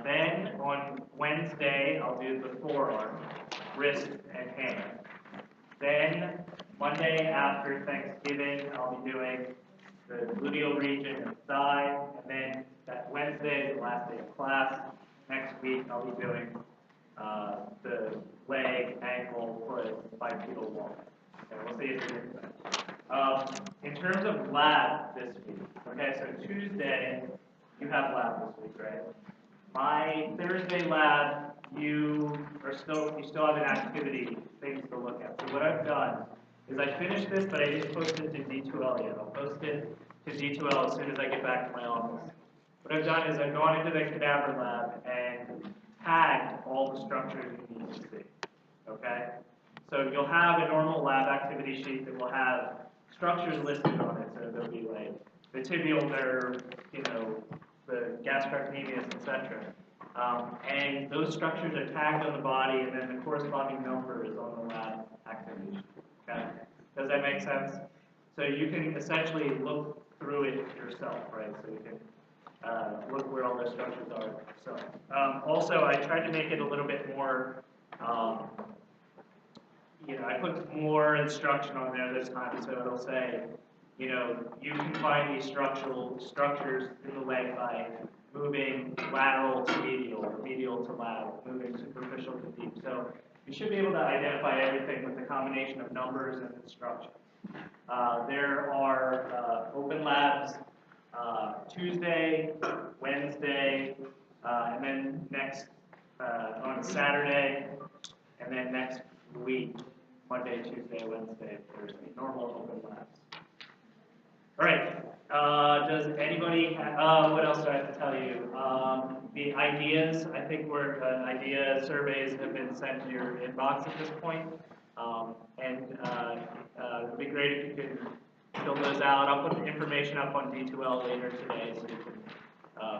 Then on Wednesday, I'll do the forearm, wrist, and hand. Then Monday after Thanksgiving, I'll be doing the gluteal region and thigh. And then that Wednesday is the last day of class. Next week, I'll be doing the leg, ankle, foot, bipedal walk. Okay, we'll see if we get that. In terms of lab this week, okay, so Tuesday, you have lab this week, right? My Thursday lab, you still have an activity, things to look at. So what I've done is I finished this, but I didn't post it to D2L yet. I'll post it to D2L as soon as I get back to my office. What I've done is I've gone into the cadaver lab and tagged all the structures you need to see. Okay? So you'll have a normal lab activity sheet that will have structures listed on it. So there'll be like the tibial nerve, the gastrocnemius, etc. And those structures are tagged on the body, and then the corresponding number is on the lab activity sheet. Okay? Does that make sense? So you can essentially look through it yourself, right? So you can look where all those structures are. So also, I tried to make it a little bit more, I put more instruction on there this time, so it'll say, you can find these structures in the leg by moving lateral to medial, medial to lateral, moving superficial to deep. So you should be able to identify everything with the combination of numbers and instructions. There are open labs Tuesday, Wednesday, and then next on Saturday, and then next week, Monday, Tuesday, Wednesday, Thursday, normal open labs. All right. Does anybody what else do I have to tell you? The ideas, I think idea surveys have been sent to your inbox at this point. And it would be great if you could fill those out. I'll put the information up on D2L later today so you can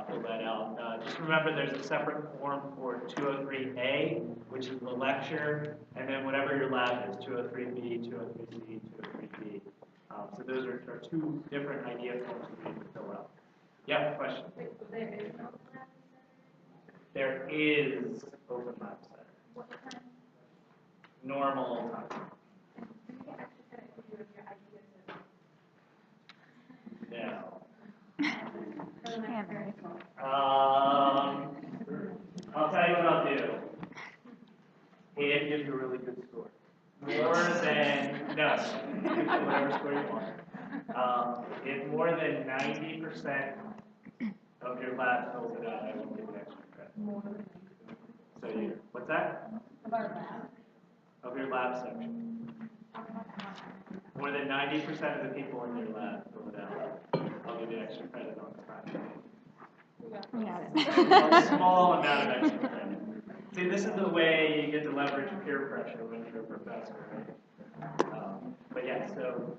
fill that out. Just remember there's a separate form for 203A, which is the lecture, and then whatever your lab is, 203B, 203C, 203D. So those are two different idea forms that you can fill out. Yeah, question? Wait, so there is no lab center? There is open lab center. What time? Normal time. Do you get extra credit if you do your idea survey? No. I'll tell you what I'll do. It gives you a really good score. More than, no, whatever score you want. If more than 90% of your lab fills it out, I won't give you extra credit. More than So what's that? about a lab. Of your lab section. More than 90% of the people in your lab fill it out. I'll give you extra credit on the time. Got A it. small amount of extra credit. See, this is the way you get to leverage peer pressure when you're a professor, right? But yeah, so,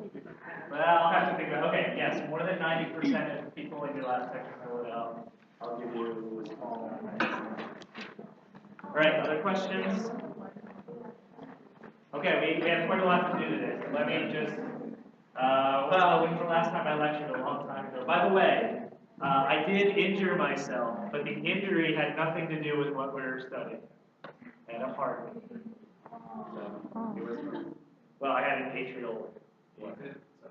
well, I'll have to think about, okay, yes, more than 90% of people in your lab section fill it out. I'll give you a small amount of extra. All right, other questions? Okay, we have quite a lot to do today, so let me just, when's the last time I lectured? A long time ago. By the way, I did injure myself, but the injury had nothing to do with what we were studying. I had a heart injury. So it was, well, I had an atrial one, so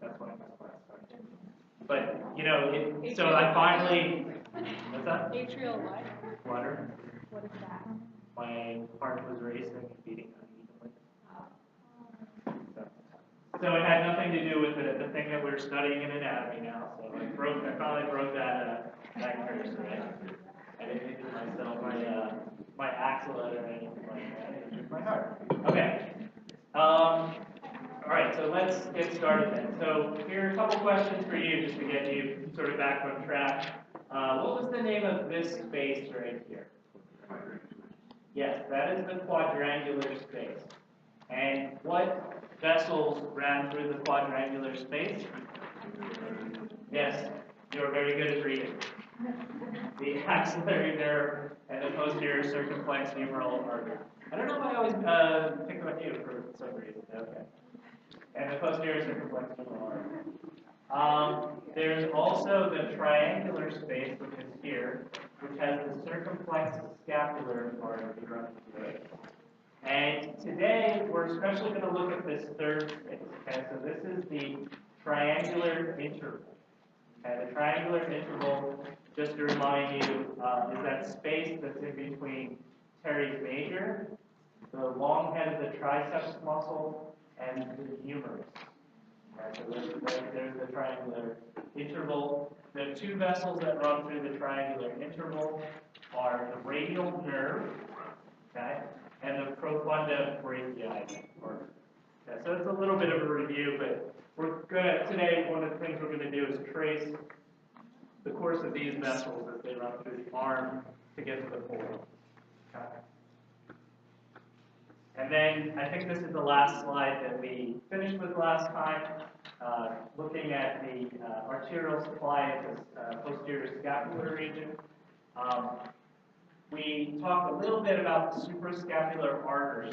that's why my class started. But, so I finally, what's that? Atrial what? Flutter. What is that? My heart was racing and beating unevenly. So it had nothing to do with the thing that we're studying in anatomy now. So I finally broke that curse, right? I didn't injure myself, my axilla or anything like that. I injured my heart. Okay. All right, so let's get started then. So here are a couple questions for you just to get you sort of back on track. What was the name of this space right here? Yes, that is the quadrangular space. And what vessels ran through the quadrangular space? Yes, you're very good at reading. The axillary nerve and the posterior circumflex humeral artery. I don't know why I always pick on you for some reason. Okay. And the posterior circumflex humeral artery. There's also the triangular space, which is here, which has the circumflex scapular artery running through it. And today, we're especially going to look at this third space. Okay, so this is the triangular interval. Okay, the triangular interval, just to remind you, is that space that's in between teres major, the long head of the triceps muscle, and the humerus. Okay, so there's the triangular interval. The two vessels that run through the triangular interval are the radial nerve, okay, and the profunda brachii artery. Okay, so it's a little bit of a review, but today, one of the things we're going to do is trace the course of these vessels as they run through the arm to get to the pole. Okay. And then I think this is the last slide that we finished with last time, looking at the arterial supply of the posterior scapular region. We talked a little bit about the suprascapular artery.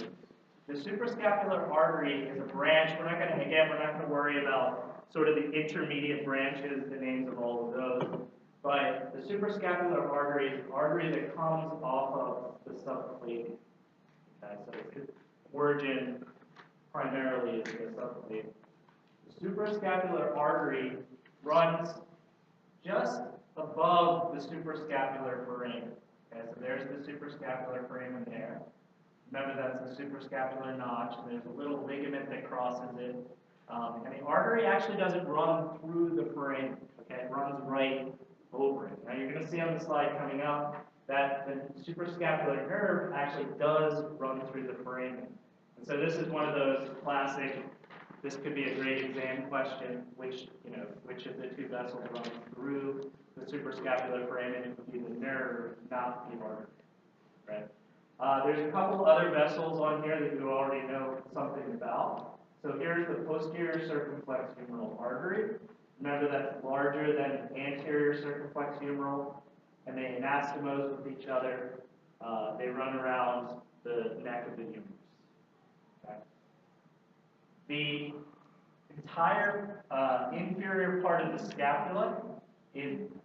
The suprascapular artery is a branch. We're not going to worry about sort of the intermediate branches, the names of all of those. But the suprascapular artery is an artery that comes off of the subclavian. Okay, so its origin primarily is the subclavian. The suprascapular artery runs just above the suprascapular foramen. Okay, so there's the suprascapular foramen there. Remember, that's the suprascapular notch, and there's a little ligament that crosses it. And the artery actually doesn't run through the foramen. Okay, it runs right over it. Now you're going to see on the slide coming up that the suprascapular nerve actually does run through the foramen. And so this is one of those classic, this could be a great exam question, which of the two vessels runs through the suprascapular foramen. It would be the nerve, not the artery. Right? There's a couple other vessels on here that you already know something about. So here's the posterior circumflex humeral artery. Remember, that's larger than the anterior circumflex humeral, and they anastomose with each other. They run around the neck of the humerus. Okay. The entire inferior part of the scapula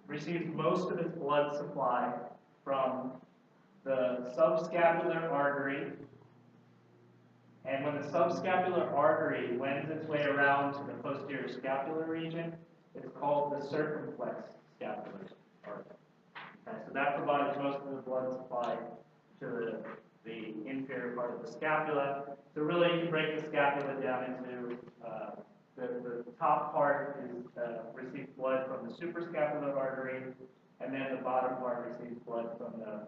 receives most of its blood supply from the subscapular artery, and when the subscapular artery wends its way around to the posterior scapular region, it's called the circumflex scapular artery. Okay, so that provides most of the blood supply to the inferior part of the scapula. So really, you can break the scapula down into the top part receives blood from the suprascapular artery, and then the bottom part receives blood from the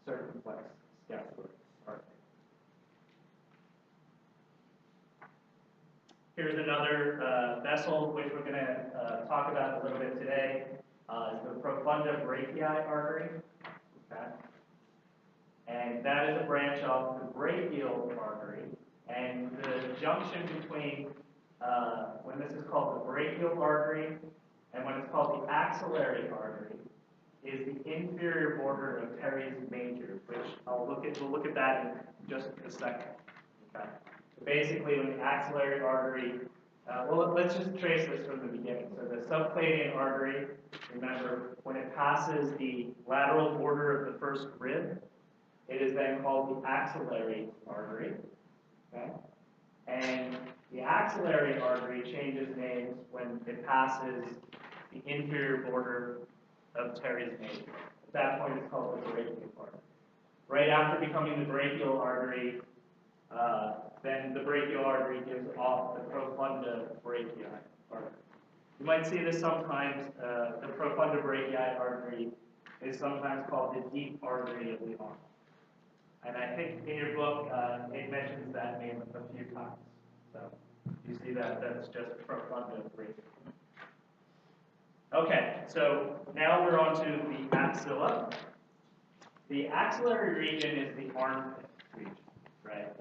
circumflex scapular artery. Here's another vessel which we're going to talk about a little bit today. Is the profunda brachii artery. Okay. And that is a branch of the brachial artery. And the junction between when this is called the brachial artery and when it's called the axillary artery is the inferior border of teres major, which we'll look at that in just a second. Okay. So basically, when the axillary artery, let's just trace this from the beginning. So the subclavian artery, remember, when it passes the lateral border of the first rib, it is then called the axillary artery. Okay? And the axillary artery changes names when it passes the inferior border of teres major. At that point, it's called the brachial artery. Right after becoming the brachial artery, then the brachial artery gives off the profunda brachii artery. You might see this sometimes. The profunda brachii artery is sometimes called the deep artery of the arm. And I think in your book, it mentions that name a few times. So you see that that's just profunda brachii. Okay, so now we're on to the axilla. The axillary region is the armpit region, right?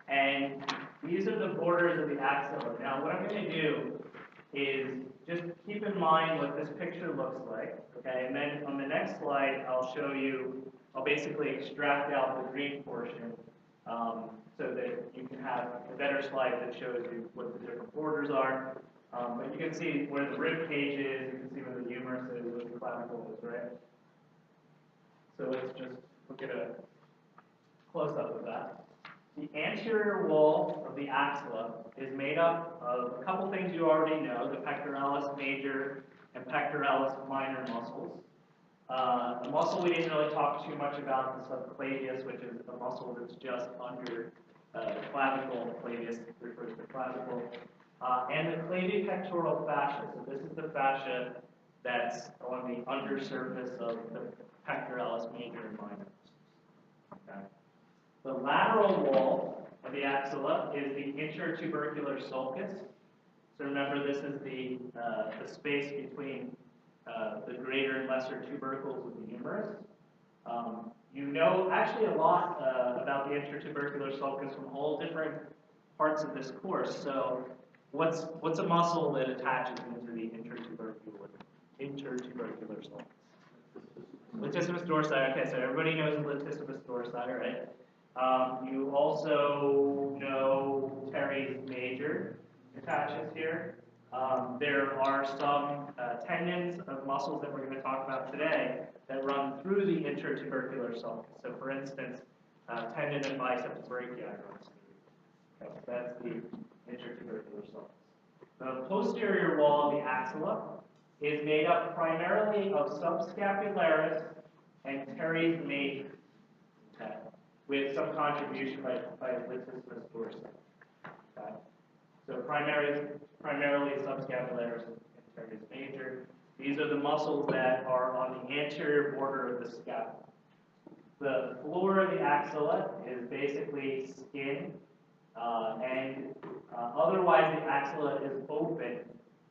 And these are the borders of the axilla. Now, what I'm going to do is just keep in mind what this picture looks like, okay? And then on the next slide, I'll basically extract out the green portion so that you can have a better slide that shows you what the different borders are. But you can see where the rib cage is, you can see where the humerus is, where the clavicle is, right? So let's just look at a close-up of that. The anterior wall of the axilla is made up of a couple things you already know, the pectoralis major and pectoralis minor muscles. The muscle we didn't really talk too much about, the subclavius, which is a muscle that's just under the clavicle. Clavius refers to clavicle. And the clavipectoral fascia. So this is the fascia that's on the undersurface of the pectoralis major and minor. Okay. The lateral wall of the axilla is the intertubercular sulcus. So remember, this is the space between the greater and lesser tubercles of the humerus. You know actually a lot about the intertubercular sulcus from all different parts of this course. So what's a muscle that attaches into the intertubercular sulcus? Latissimus dorsi. Okay, so everybody knows latissimus dorsi, right? You also know teres major attaches here. There are some tendons of muscles that we're going to talk about today that run through the intertubercular sulcus. So for instance, tendon and biceps brachii runs through. Okay, so that's the intertubercular sulcus. The posterior wall of the axilla is made up primarily of subscapularis and teres major, okay, with some contribution by latissimus dorsi. Okay. So primarily subscapularis and teres major. These are the muscles that are on the anterior border of the scapula. The floor of the axilla is basically skin, and otherwise the axilla is open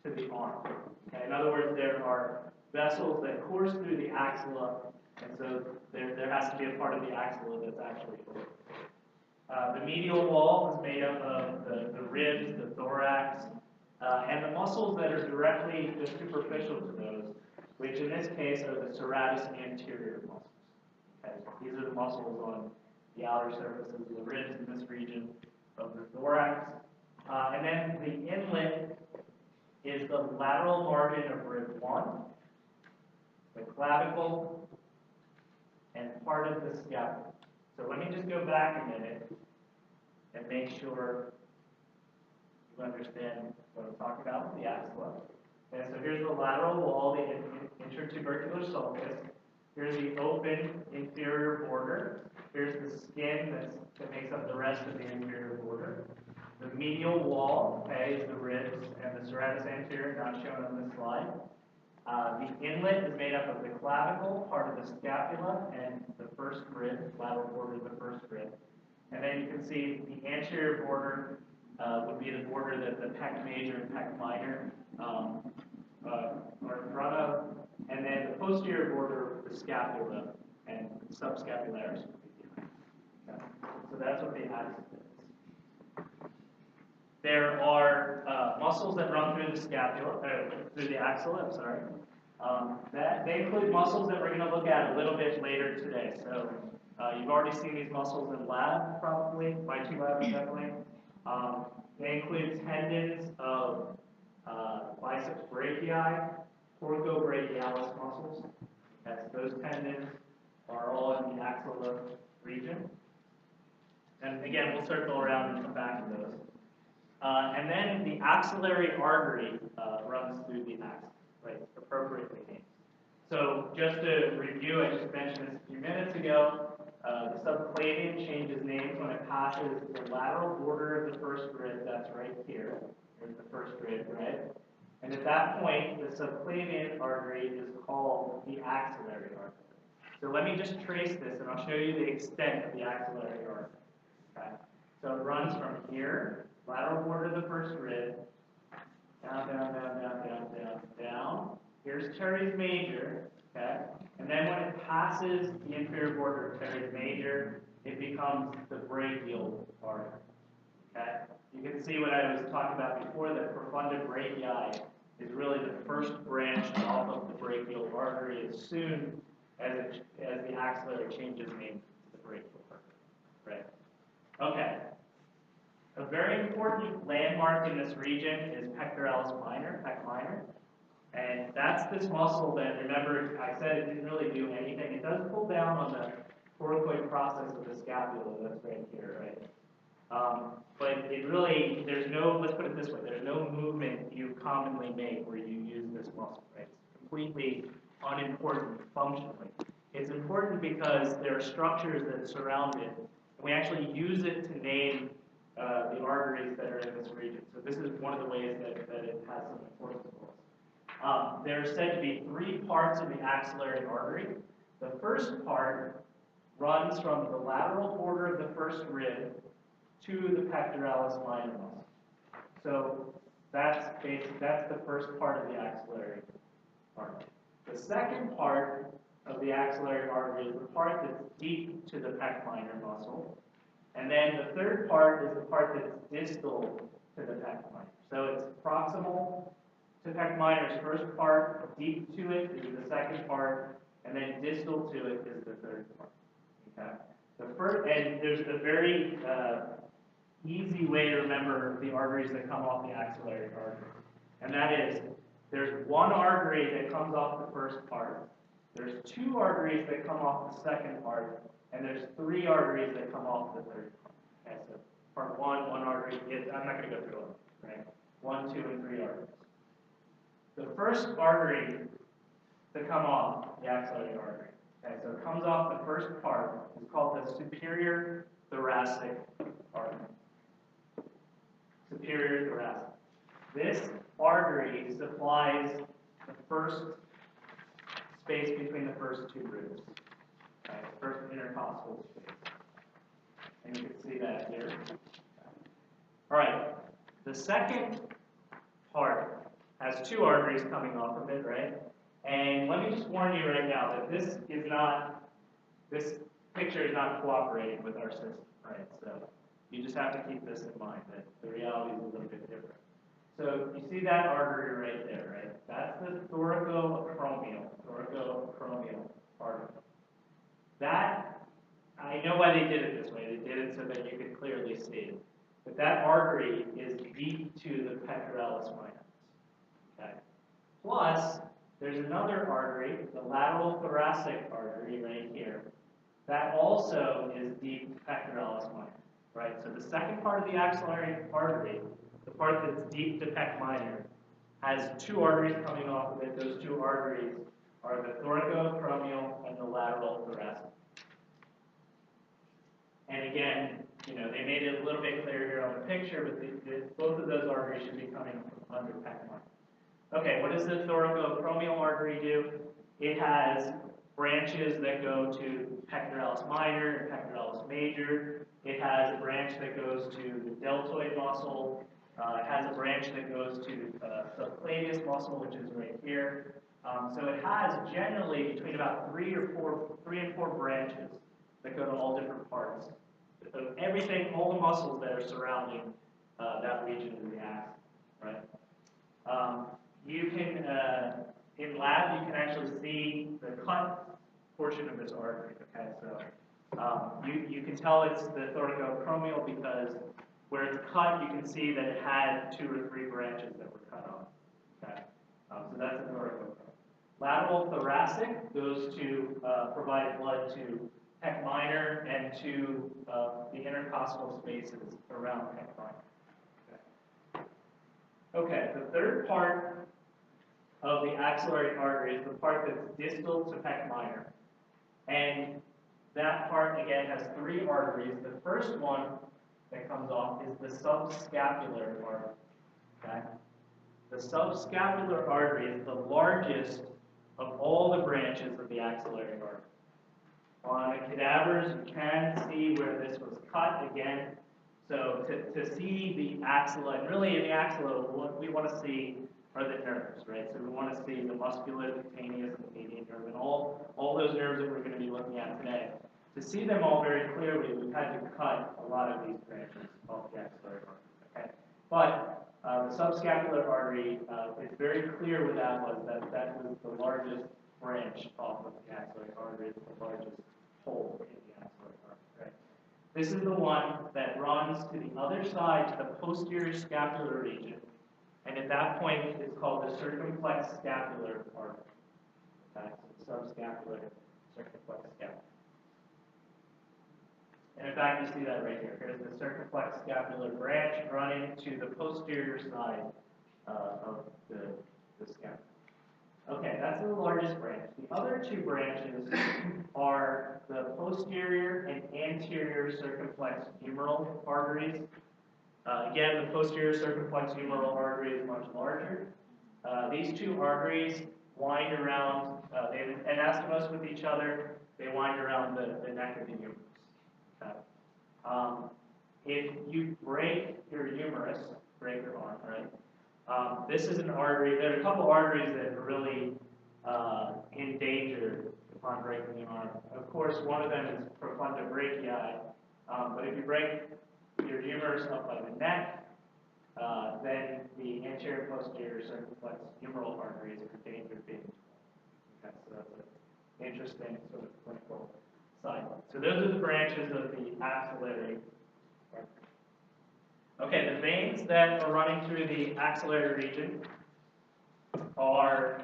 to the arm. Okay? In other words, there are vessels that course through the axilla, and so there has to be a part of the axilla that's actually open. The medial wall is made up of the ribs, the thorax, and the muscles that are directly superficial to those, which in this case are the serratus anterior muscles. Okay? These are the muscles on the outer surfaces of the ribs in this region of the thorax. And then the inlet is the lateral margin of rib 1, the clavicle, and part of the scapula. So let me just go back a minute and make sure you understand what I'm talking about with the axilla. And so here's the lateral wall, the intertubercular sulcus. Here's the open inferior border. Here's the skin that makes up the rest of the inferior border. The medial wall, okay, is the ribs and the serratus anterior, not shown on this slide. The inlet is made up of the clavicle, part of the scapula, and the first rib, lateral border of the first rib. And then you can see the anterior border would be the border that the pec major and pec minor are in front of. And then the posterior border of the scapula and subscapularis would be behind. Okay. So that's what the axis is. There are muscles that run through the scapula, through the axilla, I'm sorry. They include muscles that we're going to look at a little bit later today. So you've already seen these muscles in lab, probably, by two labs definitely. They include tendons of biceps brachii, porcobrachialis muscles. Those tendons are all in the axilla region. And again, we'll circle around and come back to those. And then the axillary artery runs through the axilla, right? Appropriately named. So just to review, I just mentioned this a few minutes ago. The subclavian changes names when it passes the lateral border of the first rib. That's right here. Here's the first rib, right? And at that point, the subclavian artery is called the axillary artery. So let me just trace this, and I'll show you the extent of the axillary artery. Okay? So it runs from here, lateral border of the first rib, down, down, down, down, down, down, down. Here's teres major, okay? And then when it passes the inferior border of teres major, it becomes the brachial artery, okay? You can see what I was talking about before, that profunda brachii is really the first branch off of the brachial artery as soon as the axillary changes name to the brachial artery, right? Okay. A very important landmark in this region is pectoralis minor, pec minor. And that's this muscle that, remember, I said it didn't really do anything. It does pull down on the thoracoid process of the scapula, that's right here, right? But it really, there's no, let's put it this way, there's no movement you commonly make where you use this muscle, right? It's completely unimportant functionally. It's important because there are structures that surround it, and we actually use it to name the arteries that are in this region. So this is one of the ways that it has some importance for us. There are said to be 3 parts of the axillary artery. The first part runs from the lateral border of the first rib to the pectoralis minor muscle. So that's the first part of the axillary artery. The second part of the axillary artery is the part that's deep to the pec minor muscle. And then the third part is the part that's distal to the pec minor. So it's proximal to pec minor's first part, deep to it is the second part, and then distal to it is the third part. Okay? And there's a very easy way to remember the arteries that come off the axillary artery. And that is, there's one artery that comes off the first part, there's 2 arteries that come off the second part, and there's 3 arteries that come off the third part. Okay, so part 1 artery, I'm not going to go through it, right? 1, 2, and 3 arteries. The first artery to come off the axillary artery, okay, so it comes off the first part, is called the superior thoracic artery. Superior thoracic. This artery supplies the first space between the first 2 ribs. Okay, the first intercostal space. And you can see that here. All right. The second part has 2 arteries coming off of it, right? And let me just warn you right now that this picture is not cooperating with our system, right? So you just have to keep this in mind, that the reality is a little bit different. So you see that artery right there, right? That's the thoracoacromial artery. That, I know why they did it this way. They did it so that you could clearly see it. But that artery is deep to the pectoralis minor. Okay. Plus, there's another artery, the lateral thoracic artery right here, that also is deep to pectoralis minor. Right? So the second part of the axillary artery, the part that's deep to pec minor, has 2 arteries coming off of it. Those 2 arteries are the thoracoacromial and the lateral thoracic. And again, they made it a little bit clearer here on the picture, but both of those arteries should be coming from under pec minor. Okay, what does the thoracoacromial artery do? It has branches that go to pectoralis minor and pectoralis major. It has a branch that goes to the deltoid muscle. It has a branch that goes to subclavius muscle, which is right here. So it has generally between about 3 and 4 branches that go to all different parts. So everything, all the muscles that are surrounding that region of the axis, right? You can, in lab, you can actually see the cut portion of this artery. Okay, so you can tell it's the thoracoacromial because where it's cut, you can see that it had 2 or 3 branches that were cut off. Okay, so that's the thoracoacromial. Lateral thoracic goes to provide blood to pec minor and to the intercostal spaces around pec minor. Okay, the third part of the axillary artery is the part that's distal to pec minor. And that part, again, has 3 arteries. The first one that comes off is the subscapular artery. Okay? The subscapular artery is the largest of all the branches of the axillary artery. On the cadavers, you can see where this was cut again. So to see the axilla, and really in the axilla, what we want to see are the nerves, right? So we want to see the musculocutaneous and median nerve, and all those nerves that we're going to be looking at today. To see them all very clearly, we've had to cut a lot of these branches off the axillary artery. Okay? But the subscapular artery, it's very clear what that was. That was the largest branch off of the axillary artery, the largest hole in the axillary artery. Right? This is the one that runs to the other side, to the posterior scapular region, And at that point, it's called the circumflex scapular artery. Okay, so subscapular, circumflex scapular. And in fact, you see that right here. Here's the circumflex scapular branch running to the posterior side of the scapula. Okay, that's the largest branch. The other two branches are the posterior and anterior circumflex humeral arteries. Again, the posterior circumflex humeral artery is much larger. These two arteries wind around, they have anastomose with each other. They wind around the neck of the humerus. Okay. If you break your humerus, break your arm, right? This is an artery. There are a couple arteries that are really in danger upon breaking the arm. Of course, one of them is profunda brachii. But if you break your humerus up by the neck, then the anterior posterior circumflex humeral arteries are in danger of being torn. Okay, so that's an interesting sort of clinical side. So those are the branches of the axillary. Okay, the veins that are running through the axillary region are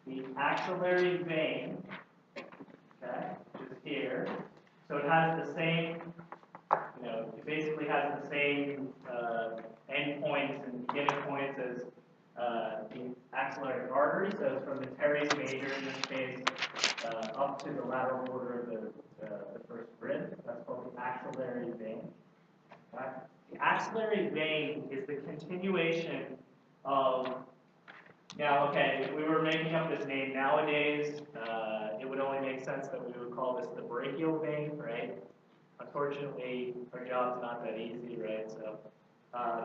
the axillary vein, okay, which is here. So it has the same, it basically has the same end points and beginning points as the axillary artery. So it's from the teres major in this case up to the lateral border of the first rib. That's called the axillary vein. Okay? The axillary vein is the continuation of. Now, okay, if we were making up this name nowadays, it would only make sense that we would call this the brachial vein, right? Unfortunately, our job's not that easy, right? So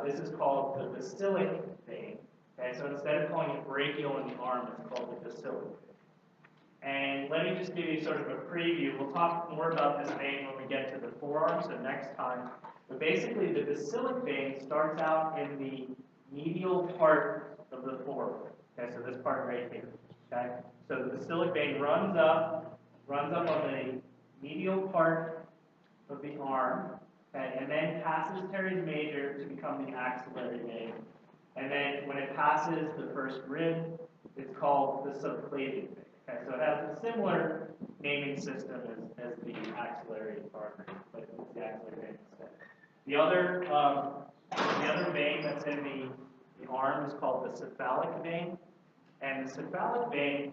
this is called the basilic vein. Okay, so instead of calling it brachial in the arm, it's called the basilic vein. And let me just give you sort of a preview. We'll talk more about this vein when we get to the forearm, so next time. But basically, the basilic vein starts out in the medial part of the forearm. Okay, so this part right here. Okay, so the basilic vein runs up on the medial part of the arm, okay, and then passes teres major to become the axillary vein. And then when it passes the first rib, it's called the subclavian vein. Okay, so it has a similar naming system as the axillary artery, but it's the axillary vein instead. The other vein that's in the arm is called the cephalic vein. And the cephalic vein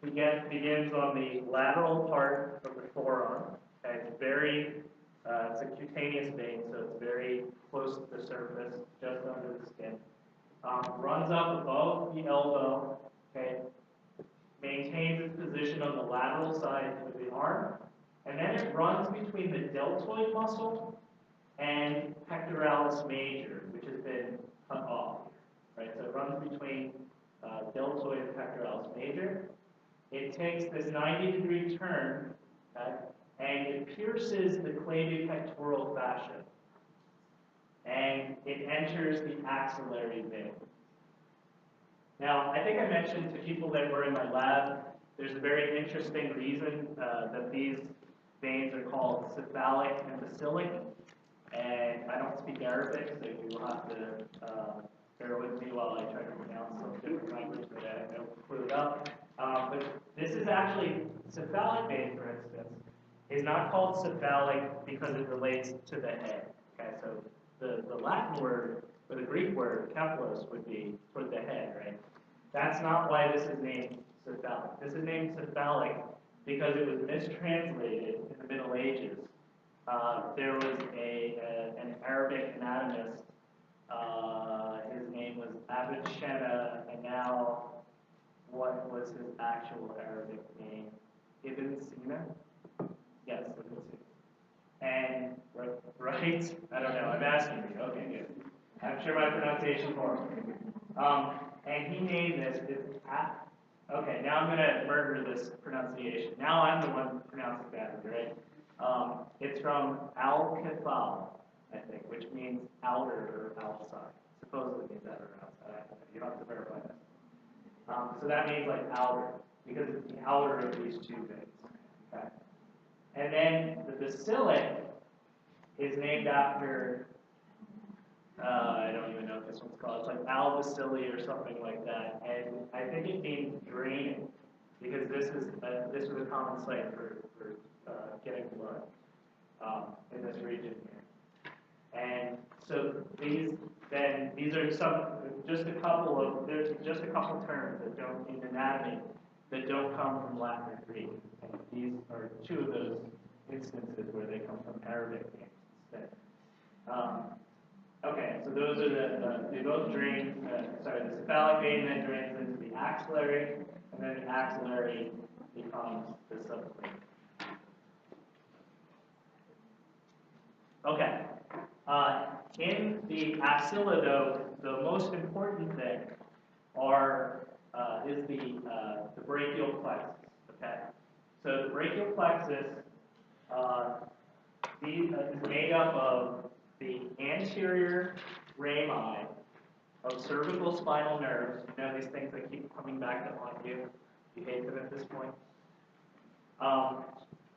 begins on the lateral part of the forearm. Okay, it's a cutaneous vein, so it's very close to the surface, just under the skin. Runs up above the elbow, okay, maintains its position on the lateral side of the arm, and then it runs between the deltoid muscle and pectoralis major, which has been cut off. Right, so it runs between deltoid and pectoralis major. It takes this 90-degree turn, okay, and it pierces the clavipectoral fascia. And it enters the axillary vein. Now, I think I mentioned to people that were in my lab, there's a very interesting reason that these veins are called cephalic and basilic. And I don't speak Arabic, so you will have to bear with me while I try to pronounce some different language that I have no clue about. But this is actually, cephalic vein, for instance, is not called cephalic because it relates to the head. Okay, so the Latin word, or the Greek word, cephalos, would be toward the head, right? That's not why this is named cephalic. This is named cephalic because it was mistranslated in the Middle Ages. There was an Arabic anatomist. His name was Avicenna, and now, what was his actual Arabic name? Ibn Sina? Yes, Ibn Sina. And, right? I don't know, I'm asking you. Okay, good. I'm sure my pronunciation is horrible. And he named this, okay, now I'm going to murder this pronunciation. Now I'm the one pronouncing badly, right? It's from al-kithal, I think, which means outer or outside. Supposedly means outer or outside. You don't have to verify that. So that means like outer, because it's the outer of these two veins. Okay. And then the basilic is named after I don't even know what this one's called. It's like albacilli or something like that, and I think it means draining because this was a common site for getting blood in this region here. And so these are just a couple of terms that don't in anatomy that don't come from Latin or Greek. And these are two of those instances where they come from Arabic names instead. Okay, so those are they both drain, the cephalic vein then drains into the axillary, and then the axillary becomes the subclavian. Okay, in the axilla though, the most important thing is the brachial plexus, okay? So the brachial plexus is made up of the anterior rami of cervical spinal nerves. You know these things that keep coming back to haunt you. You hate them at this point. Of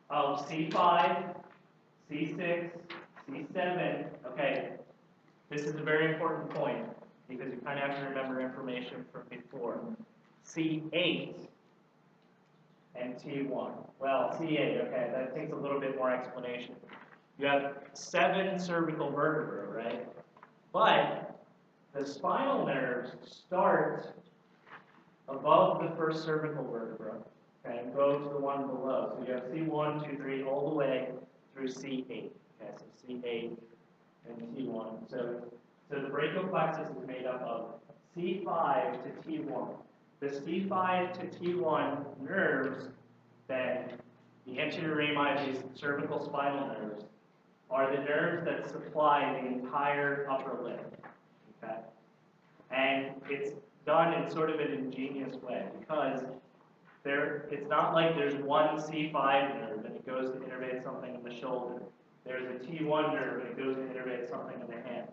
C5, C6, C7. Okay, this is a very important point because you kind of have to remember information from before. C8 and T1. Well, C8. Okay, that takes a little bit more explanation. You have 7 cervical vertebrae, right? But the spinal nerves start above the first cervical vertebra, okay, and go to the one below. So you have C1, 2, 3, all the way through C8. Okay, so C8 and T1. So the brachial plexus is made up of C5 to T1. The C5 to T1 nerves, then the anterior rami of these cervical spinal nerves, are the nerves that supply the entire upper limb. Okay? And it's done in sort of an ingenious way because it's not like there's one C5 nerve and it goes to innervate something in the shoulder. There's a T1 nerve and it goes to innervate something in the hand.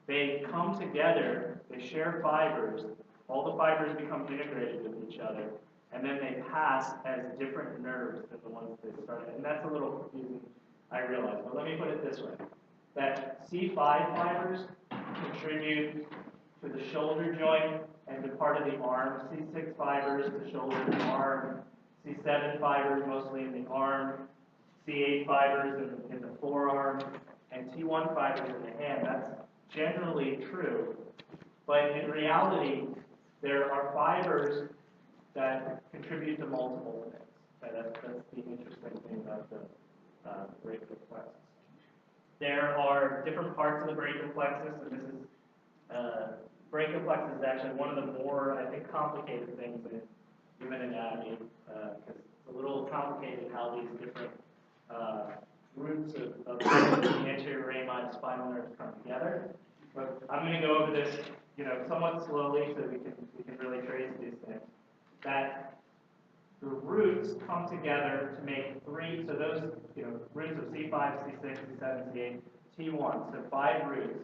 They come together, they share fibers, all the fibers become integrated with each other, and then they pass as different nerves than the ones they started. And that's a little confusing, I realize, but let me put it this way. That C5 fibers contribute to the shoulder joint and to part of the arm. C6 fibers to shoulder and arm. C7 fibers mostly in the arm. C8 fibers in the forearm. And T1 fibers in the hand. That's generally true. But in reality, there are fibers that contribute to multiple things. Okay, that's the interesting thing about the brachial plexus. There are different parts of the brachial plexus, and this is brachial plexus is actually one of the more, I think, complicated things in human anatomy because it's a little complicated how these different roots of the anterior rami spinal nerves come together. But I'm going to go over this, somewhat slowly so we can really trace these things. That the roots come together to make 3, so those, roots of C5, C6, C7, C8, T1, so 5 roots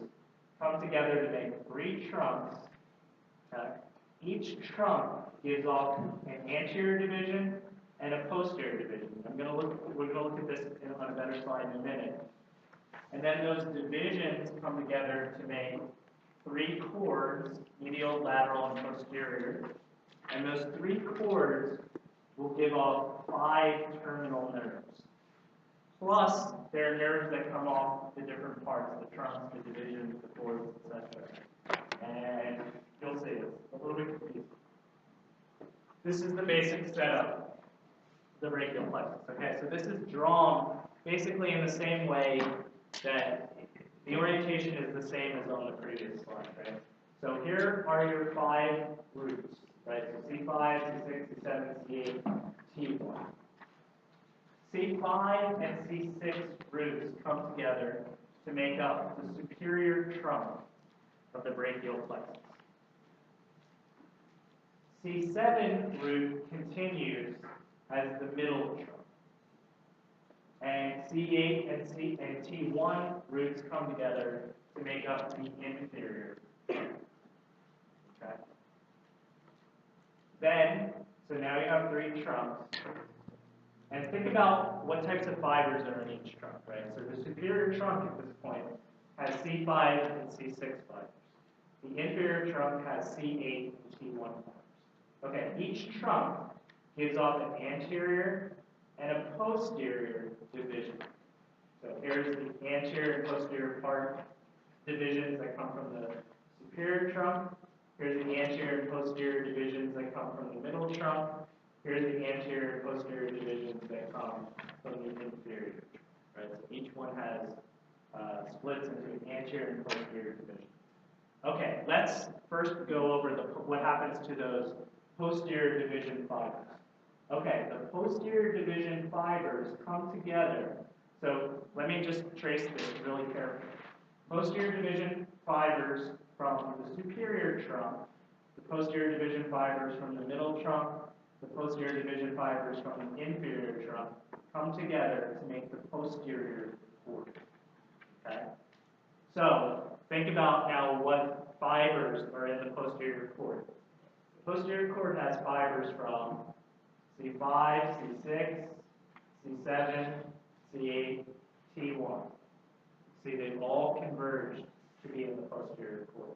come together to make 3 trunks. Okay? Each trunk gives off an anterior division and a posterior division. We're going to look at this on a better slide in a minute. And then those divisions come together to make 3 cords, medial, lateral, and posterior. And those 3 cords will give off 5 terminal nerves. Plus, there are nerves that come off the different parts, the trunks, the divisions, the cords, etc. And you'll see it's a little bit confusing. This is the basic setup of the brachial plexus. Okay, so this is drawn basically in the same way that the orientation is the same as on the previous slide, right? So here are your 5 roots, right? So C5, C6, C7, C8, T1. C5 and C6 roots come together to make up the superior trunk of the brachial plexus. C7 root continues as the middle trunk. And C8 and T1 roots come together to make up the inferior trunk. Okay. Then, so now you have 3 trunks. And think about what types of fibers are in each trunk, right? So the superior trunk at this point has C5 and C6 fibers. The inferior trunk has C8 and T1 fibers. Okay, each trunk gives off an anterior and a posterior division. So here's the anterior and posterior part divisions that come from the superior trunk. Here's the anterior and posterior divisions that come from the middle trunk. Here's the anterior and posterior divisions that come from the inferior. Right? So each one has splits into an anterior and posterior division. Okay, let's first go over what happens to those posterior division fibers. Okay, the posterior division fibers come together. So let me just trace this really carefully. Posterior division fibers from the superior trunk, the posterior division fibers from the middle trunk, the posterior division fibers from the inferior trunk come together to make the posterior cord. Okay? So think about now what fibers are in the posterior cord. The posterior cord has fibers from C5, C6, C7, C8, T1. See, they've all converged to be in the posterior cord.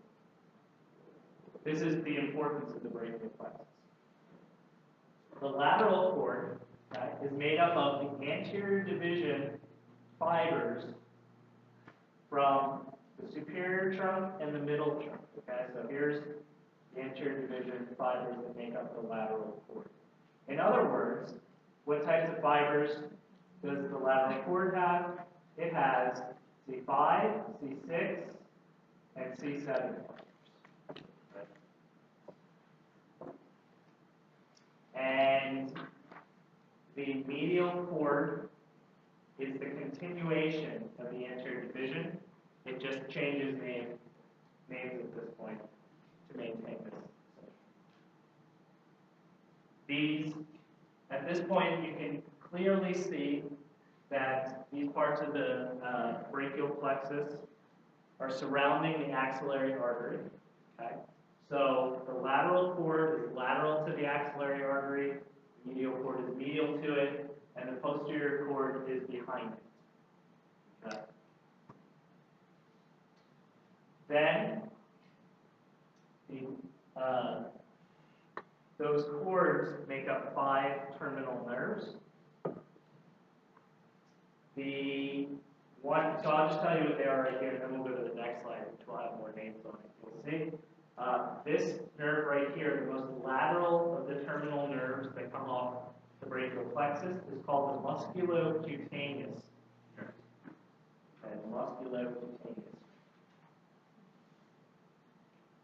This is the importance of the brachial plexus. The lateral cord is made up of the anterior division fibers from the superior trunk and the middle trunk. Okay, so here's the anterior division fibers that make up the lateral cord. In other words, what types of fibers does the lateral cord have? It has C5, C6, and C7 fibers. And the medial cord is the continuation of the anterior division. It just changes names at this point to maintain this. At this point, you can clearly see that these parts of the brachial plexus are surrounding the axillary artery. Okay? So the lateral cord is lateral to the axillary artery, the medial cord is medial to it, and the posterior cord is behind it. Okay? Then, those cords make up 5 terminal nerves. So I'll just tell you what they are right here, and then we'll go to the next slide, which will have more names on it. You'll see. This nerve right here, the most lateral of the terminal nerves that come off the brachial plexus, is called the musculocutaneous nerve. Okay, the musculocutaneous.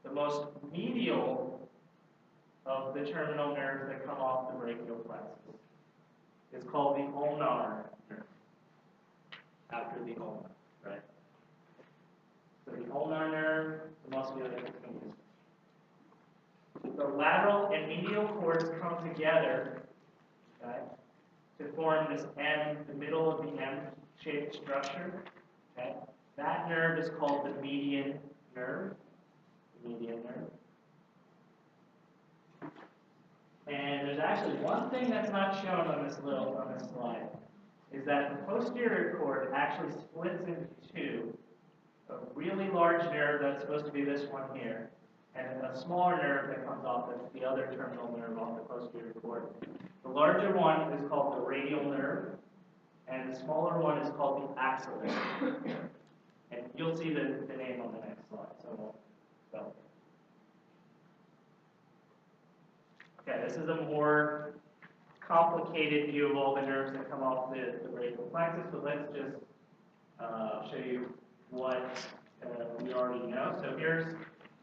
The most medial of the terminal nerves that come off the brachial plexus is called the ulnar nerve, after the ulna, right? So the ulnar nerve, the musculocutaneous. The lateral and medial cords come together, okay, to form this M, the middle of the M-shaped structure. Okay? That nerve is called the median nerve. The median nerve. And there's actually one thing that's not shown on this slide, is that the posterior cord actually splits into two. A really large nerve that's supposed to be this one here, and a smaller nerve that comes off the other terminal nerve off the posterior cord. The larger one is called the radial nerve, and the smaller one is called the axillary. And you'll see the name on the next slide, so we'll spell it. Okay, this is a more complicated view of all the nerves that come off the brachial plexus, but let's just show you what we already know. So here's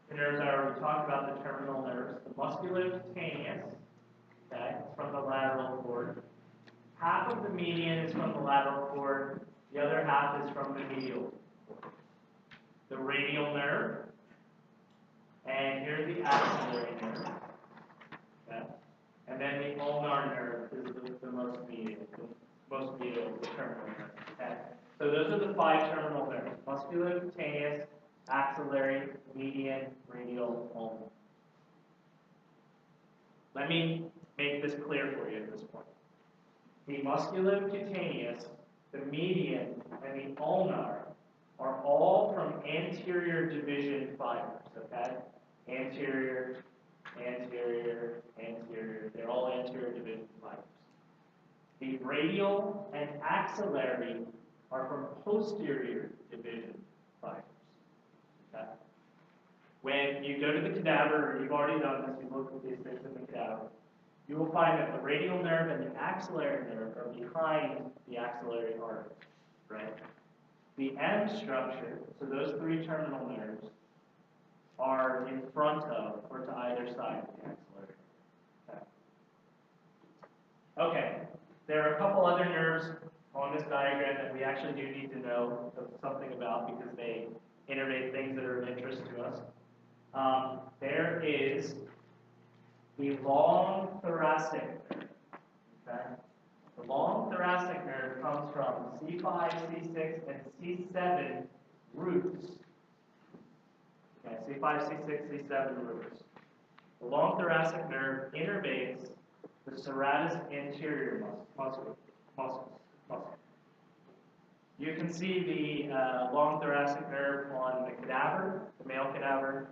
the nerves I already talked about, the terminal nerves. The musculocutaneous, okay, it's from the lateral cord. Half of the median is from the lateral cord, the other half is from the medial cord. The radial nerve, and here's the axillary nerve. Okay. And then the ulnar nerve is the most medial, the terminal nerve. Okay. So those are the 5 terminal nerves: musculocutaneous, axillary, median, radial, ulnar. Let me make this clear for you at this point. The musculocutaneous, the median, and the ulnar are all from anterior division fibers, okay? Anterior, anterior, anterior. They're all anterior division fibers. The radial and axillary are from posterior division fibers. Okay? When you go to the cadaver, or you've already done this, you look at these things in the cadaver, you will find that the radial nerve and the axillary nerve are behind the axillary artery, right? The M structure, so those three terminal nerves, are in front of or to either side of the axillary. Okay. Okay. There are a couple other nerves on this diagram that we actually do need to know something about because they innervate things that are of interest to us. There is the long thoracic nerve. Okay? The long thoracic nerve comes from C5, C6, and C7 roots. Okay, C5, C6, C7 roots. The long thoracic nerve innervates the serratus anterior muscle. You can see the long thoracic nerve on the cadaver, the male cadaver,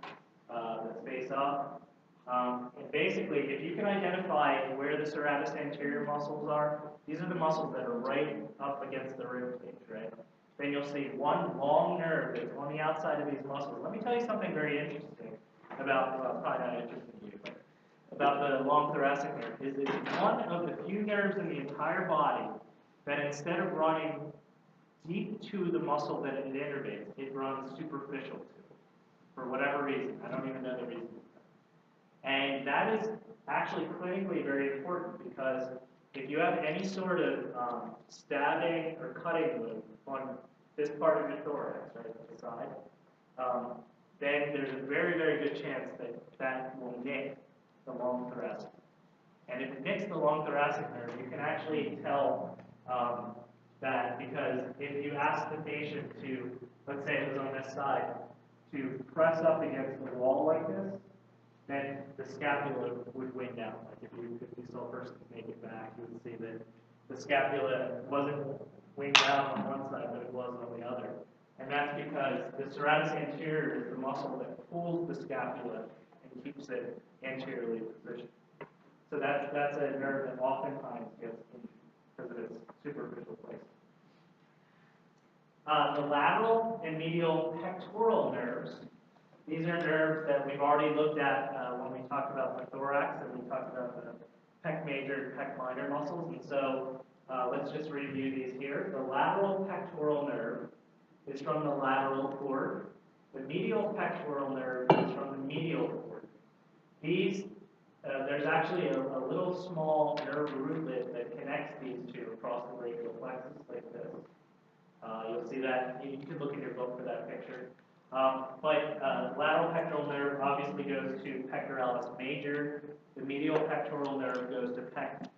that's face up. And basically, if you can identify where the serratus anterior muscles are, these are the muscles that are right up against the rib cage, right? Then you'll see one long nerve that's on the outside of these muscles. Let me tell you something very interesting about, well, probably not interesting to you, but about the long thoracic nerve, is it's one of the few nerves in the entire body that instead of running deep to the muscle that it innervates, it runs superficial to, for whatever reason. I don't even know the reason. And that is actually clinically very important because if you have any sort of stabbing or cutting wound on this part of your thorax, right, at the side, then there's a very, very good chance that that will nick the long thoracic. And if it nicks the long thoracic nerve, you can actually tell that because if you ask the patient to, let's say it was on this side, to press up against the wall like this, then the scapula would wing out. Like if you saw a person make it back, you would see that the scapula wasn't winged out on one side, but it was on the other. And that's because the serratus anterior is the muscle that pulls the scapula and keeps it anteriorly positioned. So that's a nerve that oftentimes gets injured because of its superficial placement. The lateral and medial pectoral nerves, these are nerves that we've already looked at when we talked about the thorax and we talked about the pec major and pec minor muscles. And so let's just review these here. The lateral pectoral nerve is from the lateral cord. The medial pectoral nerve is from the medial cord. These, there's actually a little small nerve rootlet that connects these two across the brachial plexus like this. You'll see that, you can look in your book for that picture. Lateral pectoral nerve obviously goes to pectoralis major. The medial pectoral nerve goes to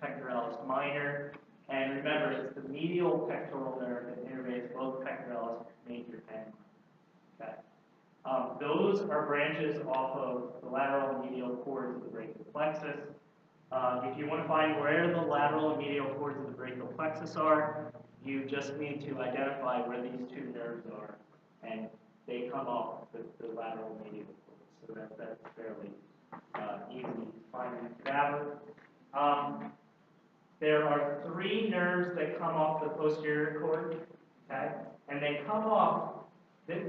pectoralis minor. And remember, it's the medial pectoral nerve that innervates both pectoralis major and minor. Okay. Those are branches off of the lateral and medial cords of the brachial plexus. If you want to find where the lateral and medial cords of the brachial plexus are, you just need to identify where these two nerves are, and they come off the lateral and medial cords. So that's fairly easy to find in the cadaver. There are three nerves that come off the posterior cord, okay? And they come off, this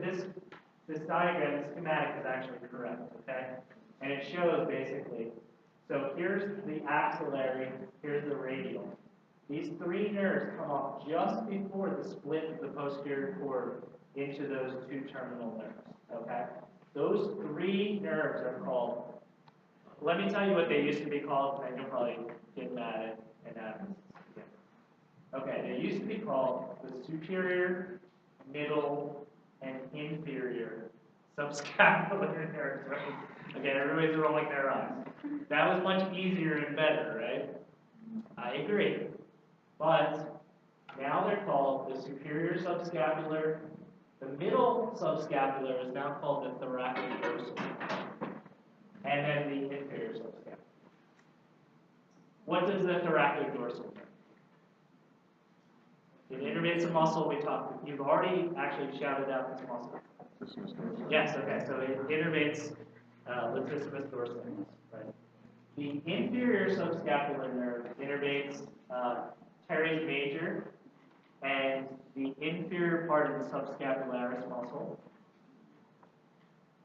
diagram, this schematic is actually correct, okay? And it shows basically, so here's the axillary, here's the radial. These three nerves come off just before the split of the posterior cord into those two terminal nerves, okay? Those three nerves are called, let me tell you what they used to be called, and you'll probably get mad at anatomists again. Okay, they used to be called the superior, middle, and inferior subscapular nerves, right? Okay, everybody's rolling their eyes. That was much easier and better, right? I agree. But now they're called the superior subscapular. The middle subscapular is now called the thoracodorsal. And then the inferior subscapular. What does the thoracodorsal do? It innervates the muscle. You've already actually shouted out this muscle. Yes, okay, so it innervates latissimus dorsalis, right? The inferior subscapular nerve innervates teres major and the inferior part of the subscapularis muscle.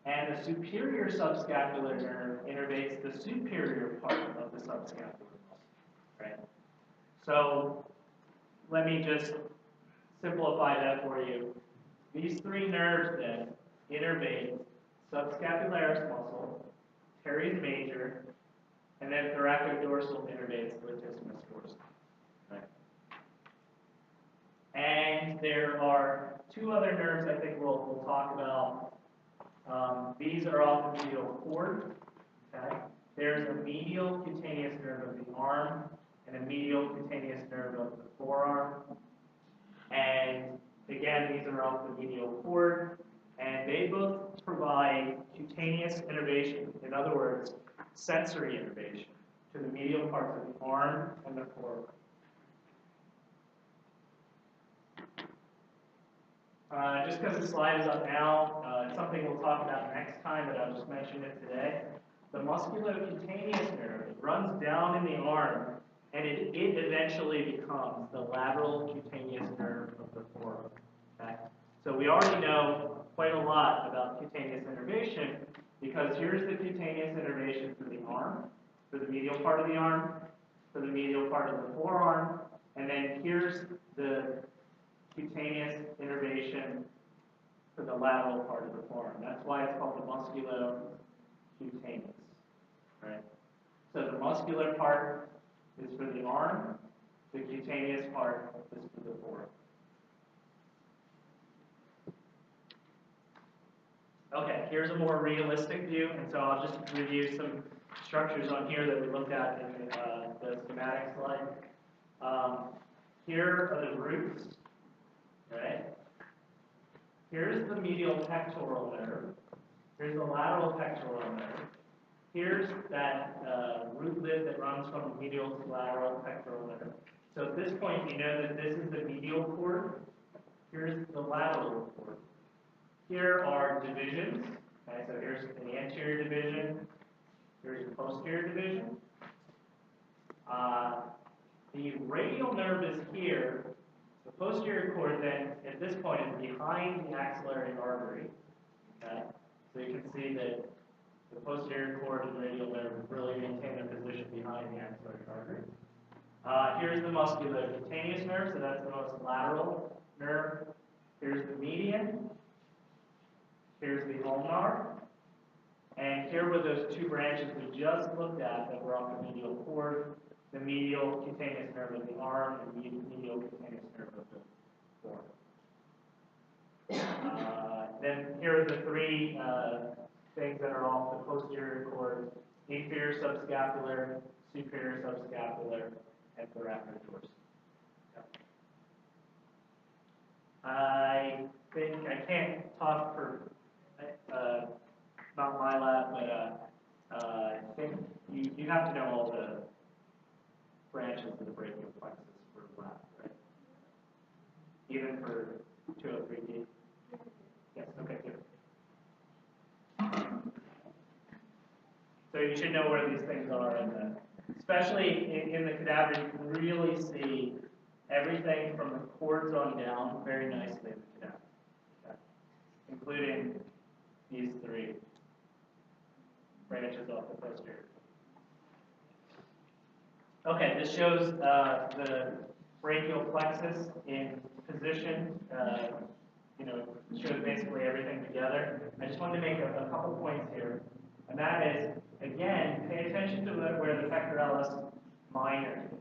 And the superior subscapular nerve innervates the superior part of the subscapular muscle, right? So let me just simplify that for you. These three nerves then innervate subscapularis muscle, teres major, and then thoracodorsal innervates latissimus dorsalis. Right? And there are two other nerves I think we'll talk about. These are off the medial cord. Okay? There's a medial cutaneous nerve of the arm and a medial cutaneous nerve of the forearm. And again, these are off the medial cord, and they both provide cutaneous innervation. In other words, sensory innervation to the medial parts of the arm and the forearm. Just because the slide is up now, it's something we'll talk about next time, but I'll just mention it today. The musculocutaneous nerve runs down in the arm, and it eventually becomes the lateral cutaneous nerve of the forearm. Okay? So we already know quite a lot about cutaneous innervation, because here's the cutaneous innervation for the arm, for the medial part of the arm, for the medial part of the forearm, and then here's the cutaneous innervation for the lateral part of the forearm. That's why it's called the musculocutaneous. Right? So the muscular part is for the arm, the cutaneous part is for the forearm. Okay, here's a more realistic view, and so I'll just review some structures on here that we looked at in the schematic slide. Here are the roots. Right? Here's the medial pectoral nerve. Here's the lateral pectoral nerve. Here's that root lid that runs from the medial to lateral pectoral nerve. So at this point, you know that this is the medial cord. Here's the lateral cord. Here are divisions. Okay, so here's the anterior division. Here's the posterior division. The radial nerve is here. The posterior cord then, at this point, is behind the axillary artery. Okay? So you can see that the posterior cord and radial nerve really maintain their position behind the axillary artery. Here's the musculocutaneous nerve, so that's the most lateral nerve. Here's the median. Here's the ulnar. And here were those two branches we just looked at that were off the medial cord. The medial cutaneous nerve of the arm and the medial cutaneous nerve of the forearm. Then here are the three things that are off the posterior cord: inferior subscapular, superior subscapular, and thoracodorsal. I think I can't talk for not my lab, but I think you have to know all the branches of the brachial plexus for lab, right? Even for 203D? Yes, okay, good. So you should know where these things are, and especially in the cadaver, you can really see everything from the cords on down very nicely in the cadaver, okay? Including these three branches off the posterior. Okay, this shows the brachial plexus in position. It shows basically everything together. I just wanted to make a couple points here, and that is, again, pay attention to where the pectoralis minor is.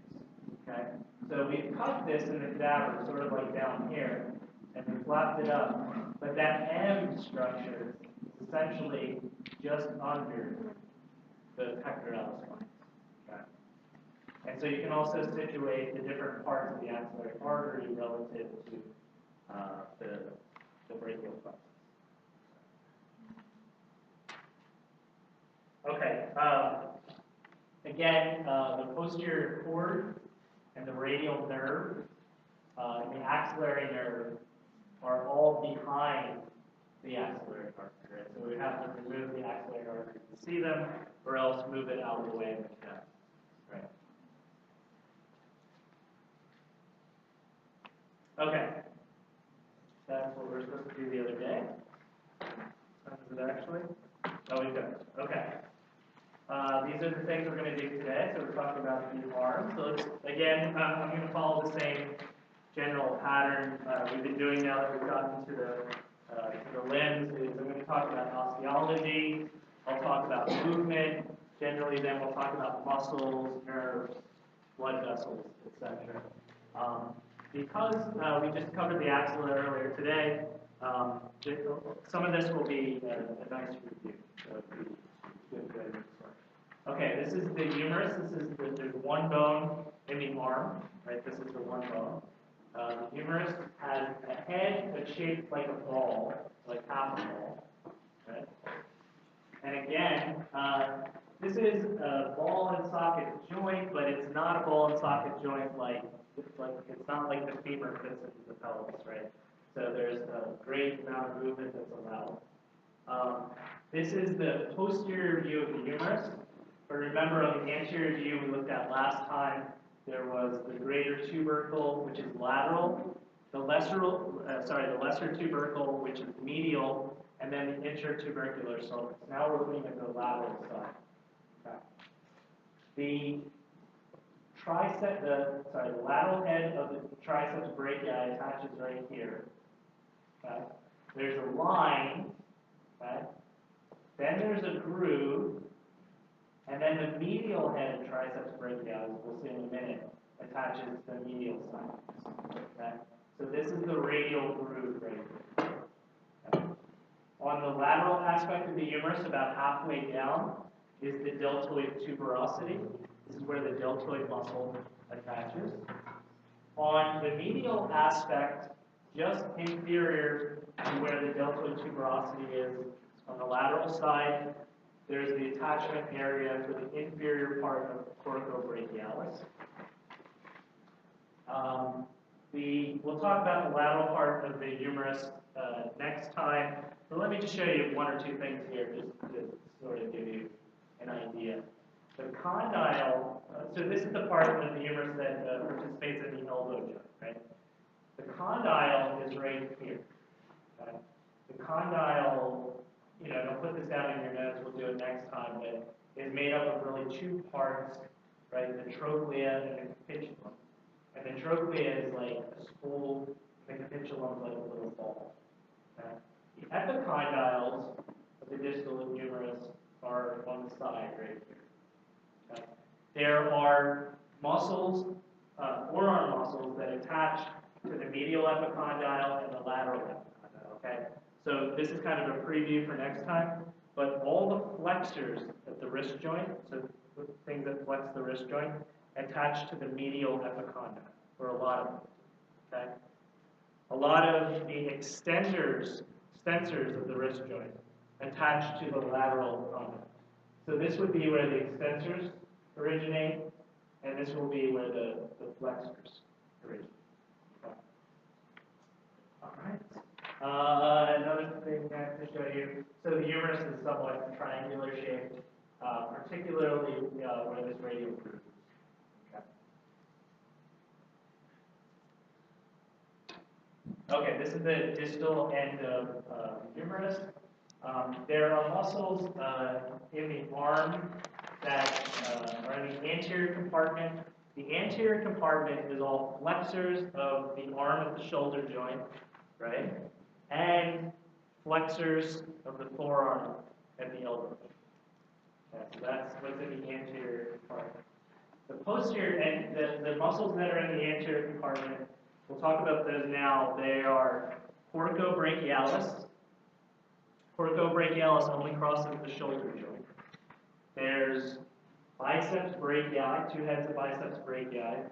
Okay, so we've cut this in the cadaver, sort of like down here, and we flapped it up, but that M structure is essentially just under the pectoralis minor. Okay. And so you can also situate the different parts of the axillary artery relative to the brachial plexus. Okay. Again, the posterior cord and the radial nerve and the axillary nerve are all behind the axillary artery, right? So we have to remove the axillary artery to see them, or else move it out of the way in the chest, right? Okay. That's what we're supposed to do the other day. When is it actually? Oh, we don't. Okay. These are the things we're going to do today. So we're talking about the arms. So let's, again, I'm going to follow the same general pattern we've been doing now that we've gotten to the limbs. I'm going to talk about osteology. I'll talk about movement. Generally, then we'll talk about muscles, nerves, blood vessels, etc. Because we just covered the axilla earlier today, some of this will be a nice review. So good. Okay, this is the humerus. There's one bone in the arm, right? This is the one bone. The humerus has a head that's shaped like a ball, like half a ball, right? And again, this is a ball and socket joint, but it's not a ball and socket joint like it's not like the femur fits into the pelvis, right? So there's a great amount of movement that's allowed. This is the posterior view of the humerus. But remember, on the anterior view we looked at last time, there was the greater tubercle, which is lateral, the lesser tubercle, which is medial, and then the intertubercular sulcus. Now we're looking at the lateral side. Okay. The lateral head of the triceps brachii attaches right here. Okay. There's a line, okay. Then there's a groove, and then the medial head of triceps brachii, as we'll see in a minute, attaches to the medial side. Okay. So this is the radial groove right here. Okay. On the lateral aspect of the humerus, about halfway down, is the deltoid tuberosity. This is where the deltoid muscle attaches. On the medial aspect, just inferior to where the deltoid tuberosity is, on the lateral side, there's the attachment area for the inferior part of coracobrachialis. We'll talk about the lateral part of the humerus next time, but let me just show you one or two things here just to sort of give you an idea. The condyle, so this is the part of the humerus that participates in the elbow joint, right? The condyle is right here. Okay? The condyle, don't put this down in your notes, we'll do it next time, but is made up of really two parts, right? The trochlea and the capitulum. And the trochlea is like a spool, and the capitulum is like a little ball. Okay? The epicondyles of the distal humerus are on the side right here. Okay? There are muscles, forearm muscles that attach to the medial epicondyle and the lateral epicondyle. Okay? So this is kind of a preview for next time, but all the flexors of the wrist joint, so the things that flex the wrist joint, attach to the medial epicondyle, or a lot of them. Okay? A lot of the extensors of the wrist joint attach to the lateral condyle. So this would be where the extensors originate, and this will be where the flexors originate. Okay. All right. Another thing I have to show you. So the humerus is somewhat triangular shaped, particularly where this radial groove is. Okay, this is the distal end of humerus. There are muscles in the arm that are in the anterior compartment. The anterior compartment is all flexors of the arm of the shoulder joint, right? And flexors of the forearm and the elbow. Okay, so that's what's in the anterior compartment. The posterior, and the muscles that are in the anterior compartment, we'll talk about those now. They are coracobrachialis. Coracobrachialis only crosses the shoulder joint. There's biceps brachii, two heads of biceps brachii.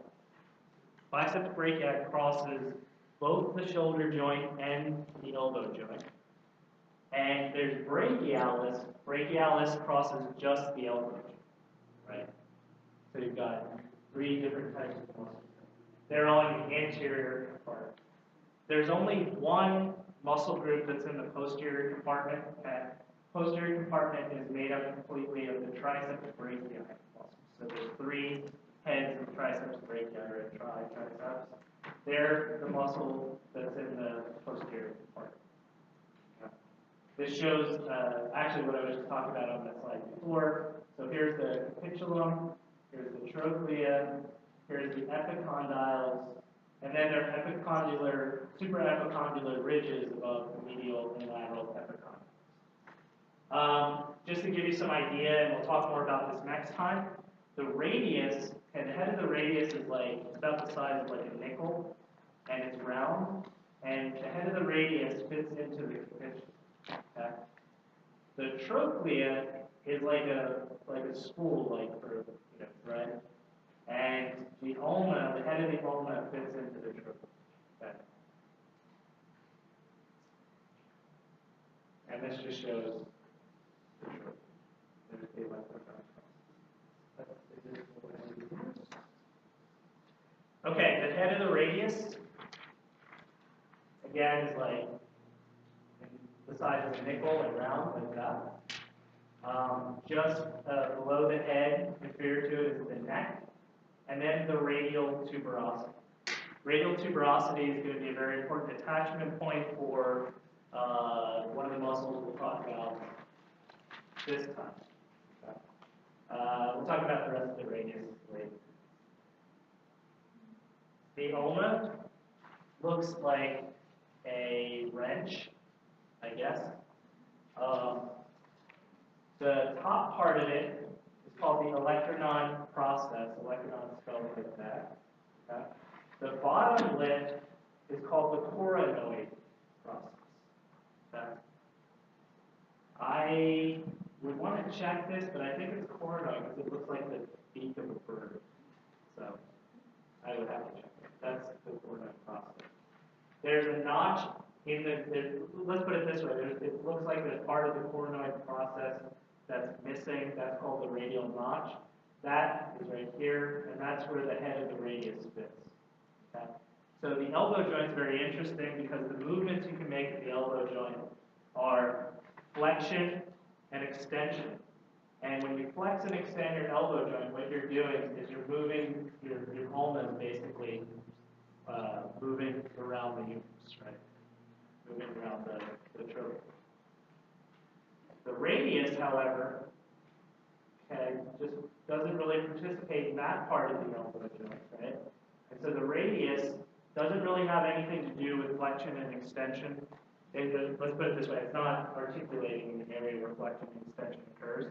Biceps brachii crosses both the shoulder joint and the elbow joint. And there's brachialis. Brachialis crosses just the elbow joint, right? So you've got three different types of muscles. They're all in the anterior part. There's only one muscle group that's in the posterior compartment, and posterior compartment is made up completely of the triceps brachii muscles. So there's 3 heads of triceps brachii, or triceps. They're the muscle that's in the posterior compartment. Okay. This shows actually what I was just talking about on that slide before. So here's the capitulum, here's the trochlea, here's the epicondyles, and then there are epicondylar, supraepicondylar ridges above the medial and lateral epicondyles. Just to give you some idea, and we'll talk more about this next time, the radius, and the head of the radius is like, it's about the size of like a nickel, and it's round, and the head of the radius fits into the capitulum. Okay? The trochlea is like a spool, like for thread, and the ulna, the head of the ulna fits into the trochlea. Okay? And this just shows the trochlea. Okay, the head of the radius, again, is like the size of a nickel and round, like that. Just below the head, inferior to it, is the neck, and then the radial tuberosity. Radial tuberosity is going to be a very important attachment point for one of the muscles we'll talk about this time. Okay. We'll talk about the rest of the radius later. The ulna looks like a wrench, I guess. The top part of it is called the olecranon process. Olecranon is spelled like that. Okay? The bottom lip is called the coronoid process. Okay? I would want to check this, but I think it's coronoid because it looks like the beak of a bird. So I would have to check it. That's the coronoid process. There's a notch in let's put it this way. It looks like there's part of the coronoid process that's missing. That's called the radial notch. That is right here, and that's where the head of the radius fits. Okay? So the elbow joint is very interesting because the movements you can make at the elbow joint are flexion and extension. And when you flex and extend your elbow joint, what you're doing is you're moving your ulna, basically moving around the humerus, right? Moving around the trochlea. The radius, however, just doesn't really participate in that part of the elbow joint, right? And so the radius doesn't really have anything to do with flexion and extension. Let's put it this way, it's not articulating in the area where flexion and extension occurs,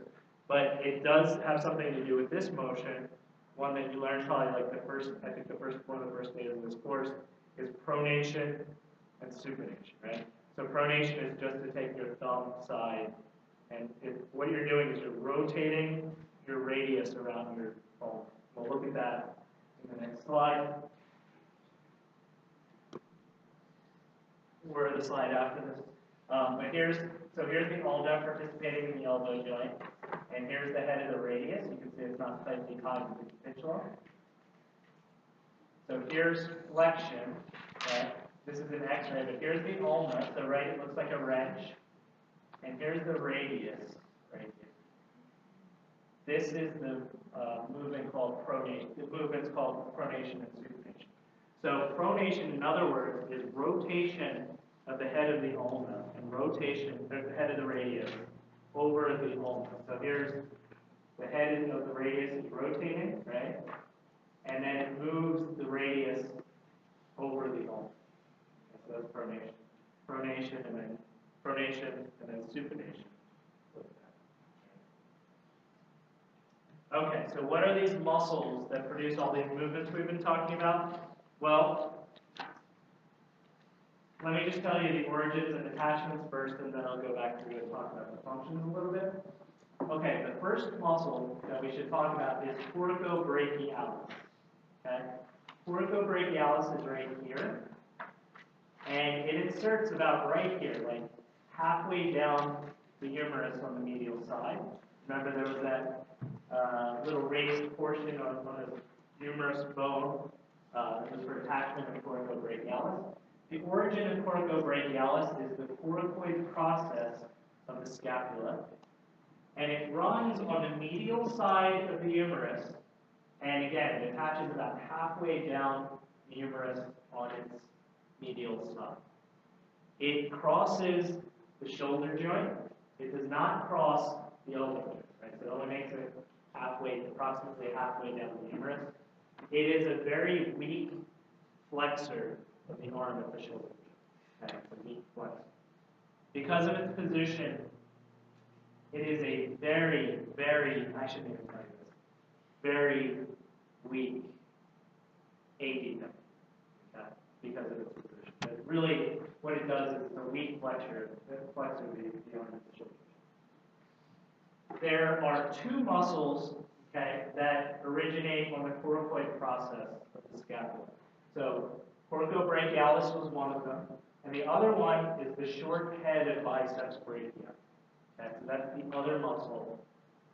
but it does have something to do with this motion, one that you learned probably like one of the first days of this course, is pronation and supination, right? So pronation is just to take your thumb side, and what you're doing is you're rotating your radius around your palm. We'll look at that in the next slide. Or the slide after this. But here's the ulna participating in the elbow joint, and here's the head of the radius. You can see it's not tightly tied to the capitulum. So here's flexion, right? This is an X-ray, but here's the ulna. So right, it looks like a wrench, and here's the radius right here. This is the movement called pronation. The movement's called pronation and supination. So pronation, in other words, is rotation of the head of the ulna and rotation of the head of the radius over the ulna. So here's the head of the radius is rotating, right? And then it moves the radius over the ulna. So that's pronation. Pronation and then supination. Okay, so what are these muscles that produce all these movements we've been talking about? Well, let me just tell you the origins and attachments first, and then I'll go back through and talk about the functions a little bit. Okay, the first muscle that we should talk about is coracobrachialis. Okay? Coracobrachialis is right here, and it inserts about right here, like halfway down the humerus on the medial side. Remember there was that little raised portion on the humerus bone that was for attachment of coracobrachialis. The origin of coracobrachialis is the coracoid process of the scapula, and it runs on the medial side of the humerus, and again, it attaches about halfway down the humerus on its medial side. It crosses the shoulder joint. It does not cross the elbow joint, right? So it only makes it halfway, approximately halfway down the humerus. It is a very weak flexor of the arm at the shoulder. Okay, it's a weak flexor. Because of its position, it is a very, I shouldn't even tell you this, very weak AD, okay, because of its position. But really, what it does is it's a weak flexor of the arm at the shoulder. There are two muscles, okay, that originate on the coracoid process of the scapula. So coracobrachialis was one of them, and the other one is the short head of biceps brachii. Okay, so that's the other muscle,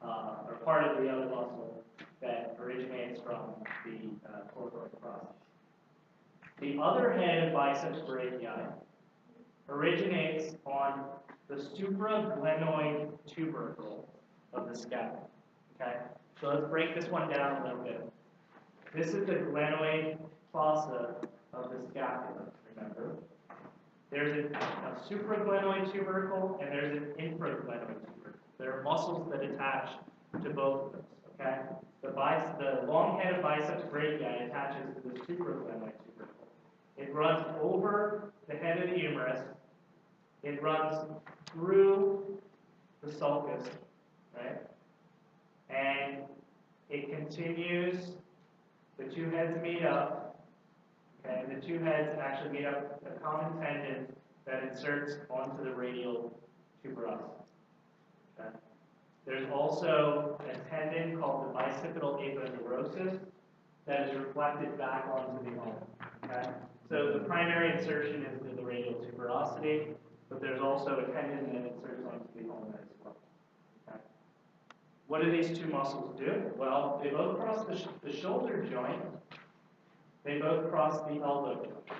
or part of the other muscle that originates from the coracoid process. The other head of biceps brachii originates on the supraglenoid tubercle of the scapula. Okay, so let's break this one down a little bit. This is the glenoid fossa of the scapula, remember? There's a supraglenoid tubercle and there's an infraglenoid tubercle. There are muscles that attach to both of those, okay? The long head of biceps brachii attaches to the supraglenoid tubercle. It runs over the head of the humerus. It runs through the sulcus, right? And it continues, the two heads meet up, okay? And the two heads actually meet up a common tendon that inserts onto the radial tuberosity. Okay? There's also a tendon called the bicipital aponeurosis that is reflected back onto the ulna. Okay? So the primary insertion is to the radial tuberosity, but there's also a tendon that inserts onto the ulna as well. Okay? What do these two muscles do? Well, they both cross the shoulder joint. They both cross the elbow joint.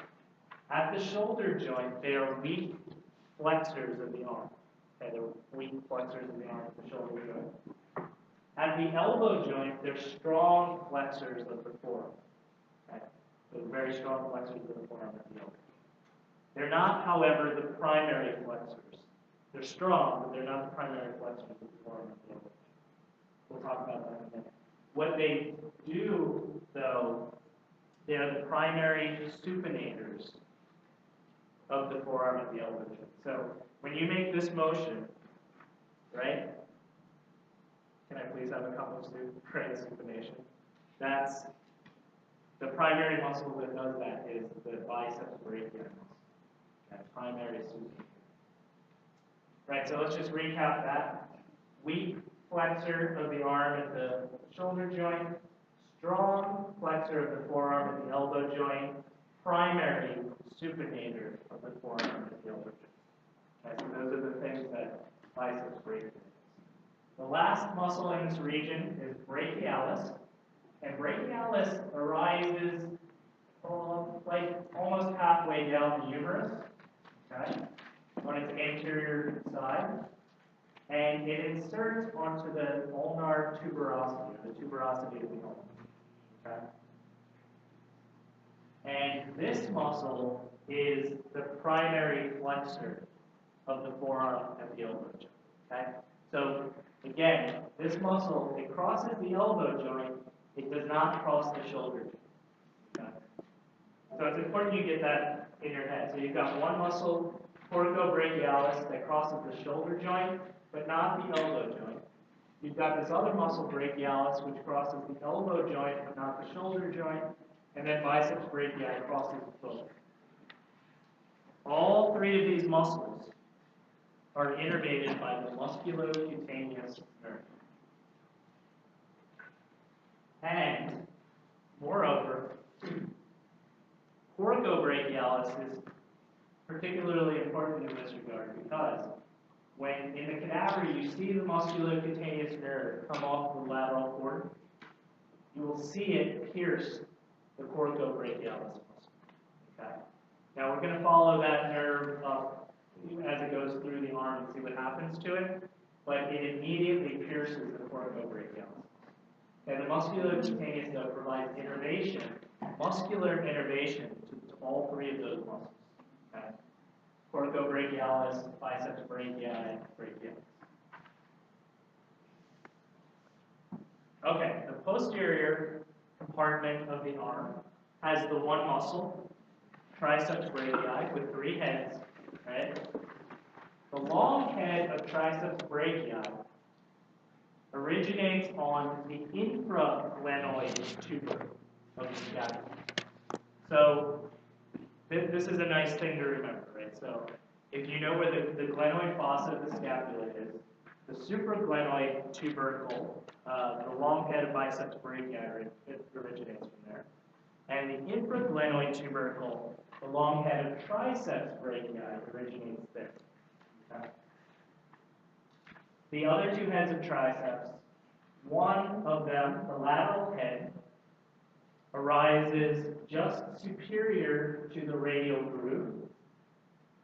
At the shoulder joint, they are weak flexors of the arm. Okay, they're weak flexors of the arm at the shoulder joint. At the elbow joint, they're strong flexors of the forearm. Okay? They're very strong flexors of the forearm at the elbow. They're not, however, the primary flexors. They're strong, but they're not the primary flexors of the forearm at the elbow. We'll talk about that in a minute. What they do, though, they are the primary supinators of the forearm at the elbow joint. So when you make this motion, right? Can I please have a cup of soup for the supination? That's the primary muscle that does that is the biceps brachii muscle. That primary supinator. Right, so let's just recap that. Weak flexor of the arm at the shoulder joint, strong flexor of the forearm at the elbow joint, primary supinator of the forearm at the elbow joint. Okay, so those are the things that biceps brachii. The last muscle in this region is brachialis, and brachialis arises like almost halfway down the humerus, okay, on its anterior side, and it inserts onto the ulnar tuberosity, the tuberosity of the ulna. Okay? And this muscle is the primary flexor of the forearm at the elbow joint. Okay? So again, this muscle, it crosses the elbow joint, it does not cross the shoulder joint. Okay? So it's important you get that in your head. So you've got one muscle, coracobrachialis, that crosses the shoulder joint, but not the elbow joint. You've got this other muscle, brachialis, which crosses the elbow joint, but not the shoulder joint. And then biceps brachii crosses both. All three of these muscles are innervated by the musculocutaneous nerve. And, moreover, coracobrachialis is particularly important in this regard because when in the cadaver you see the musculocutaneous nerve come off the lateral cord, you will see it pierce the coracobrachialis muscle. Okay. Now we're going to follow that nerve up as it goes through the arm and see what happens to it, but it immediately pierces the coracobrachialis. Okay, the musculocutaneous node provides innervation, muscular innervation to all three of those muscles. Okay. Coracobrachialis, biceps brachii, brachialis. Okay, the posterior compartment of the arm has the one muscle, triceps brachii, with three heads, right? The long head of triceps brachii originates on the infraglenoid tuber of the scapula. So this is a nice thing to remember, right? So if you know where the glenoid fossa of the scapula is, the supraglenoid tubercle, the long head of biceps brachii originates from there. And the infraglenoid tubercle, the long head of triceps brachii originates there. Okay. The other two heads of triceps, one of them, the lateral head, arises just superior to the radial groove,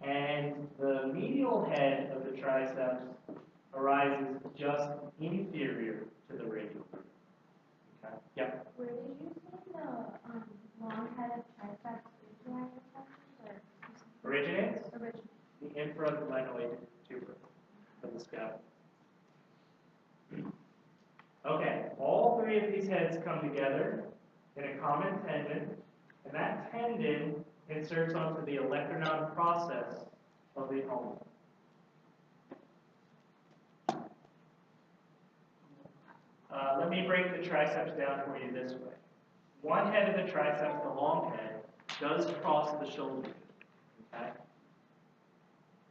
and the medial head of the triceps arises just inferior to the radial groove. Okay. Yep. Where did you say the long head of triceps Originates? originates? The infraglenoid tuber of the scapula. Okay, all three of these heads come together in a common tendon, and that tendon inserts onto the olecranon process of the ulna. Let me break the triceps down for you this way. One head of the triceps, the long head, does cross the shoulder. Okay?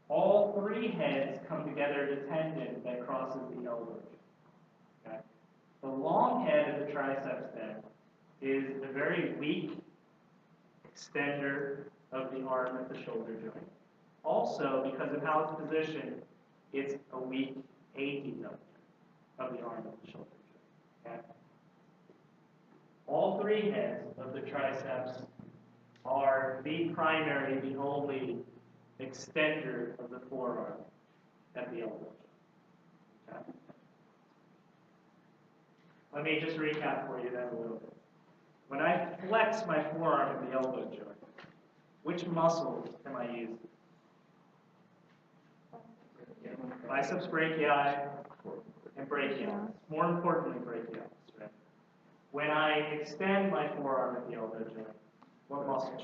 All three heads come together at a tendon that crosses the elbow. Okay? The long head of the triceps then is a very weak extender of the arm at the shoulder joint. Also, because of how it's positioned, it's a weak adductor of the arm at the shoulder joint. Okay? All three heads of the triceps are the primary, the only extender of the forearm at the elbow joint. Okay? Let me just recap for you then a little bit. When I flex my forearm at the elbow joint, which muscles am I using? Biceps brachii and brachialis. More importantly, brachialis. Right? When I extend my forearm at the elbow joint, what muscle?